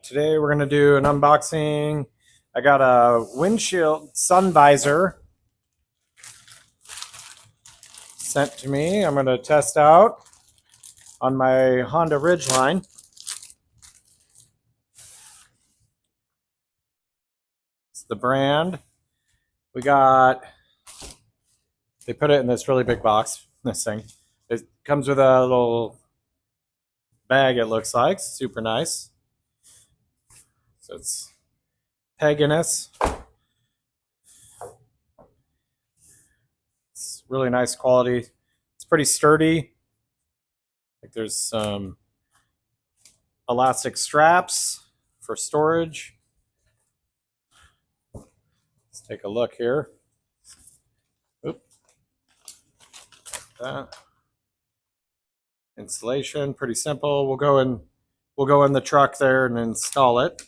Today we're going to do an unboxing. I got a windshield sun visor sent to me. I'm going to test out on my Honda Ridgeline. It's the brand. They put it in this really big box, this thing. It comes with a little bag, it looks like. Super nice. So it's Pigenius. It's really nice quality. It's pretty sturdy. Like there's some elastic straps for storage. Let's take a look here. Oop. That. Installation, pretty simple. We'll go in the truck there and install it.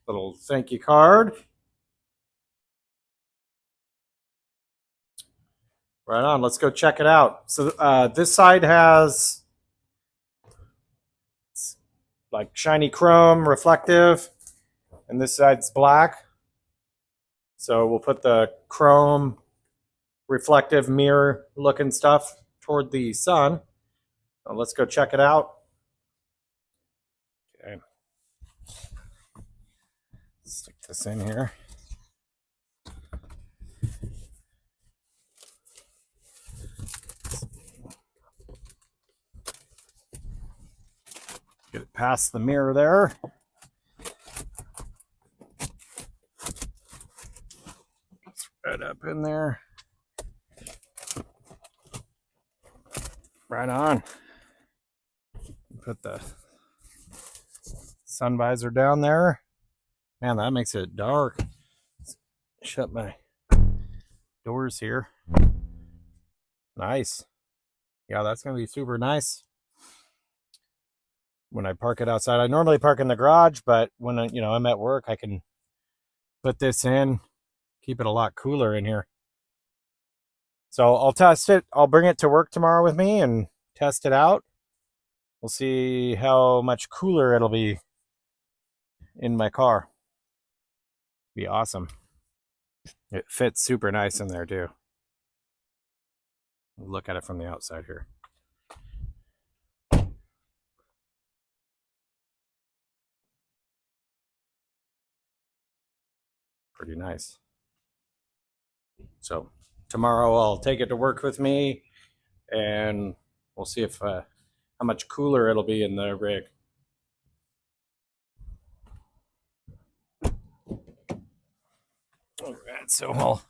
Little thank you card. Right on, let's go check it out. So this side has like shiny chrome, reflective, and this side's black. So we'll put the chrome reflective mirror looking stuff toward the sun. Let's go check it out. Okay. Stick this in here. Get it past the mirror there. It's right up in there. Right on. Put the sun visor down there. Man, that makes it dark. Let's shut my doors here. Nice. Yeah, that's going to be super nice when I park it outside. I normally park in the garage, but when I'm at work, I can put this in, keep it a lot cooler in here. So I'll test it. I'll bring it to work tomorrow with me and test it out. We'll see how much cooler it'll be in my car. Be awesome. It fits super nice in there too. Look at it from the outside here. Pretty nice. So tomorrow I'll take it to work with me and we'll see if how much cooler it'll be in the rig. All right, so I'll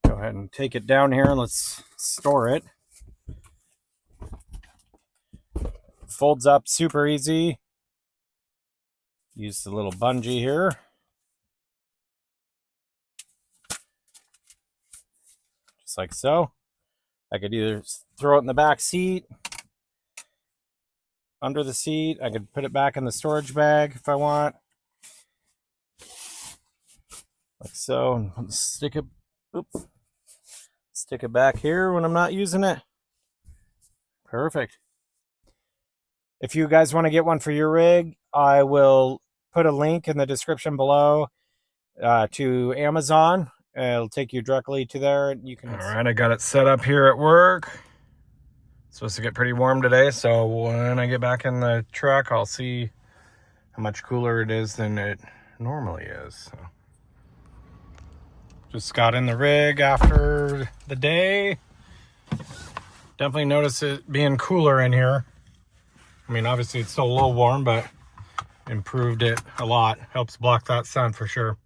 go ahead and take it down here and let's store it. Folds up super easy. Use the little bungee here. Just like so. I could either throw it in the back seat, under the seat. I could put it back in the storage bag if I want. Like so. And stick it back here when I'm not using it. Perfect. If you guys want to get one for your rig, I will put a link in the description below to Amazon. It'll take you directly to there. You can. All right, I got it set up here at work. It's supposed to get pretty warm today, so when I get back in the truck, I'll see how much cooler it is than it normally is. So. Just got in the rig after the day. Definitely notice it being cooler in here. I mean, obviously it's still a little warm, but improved it a lot. Helps block that sun for sure.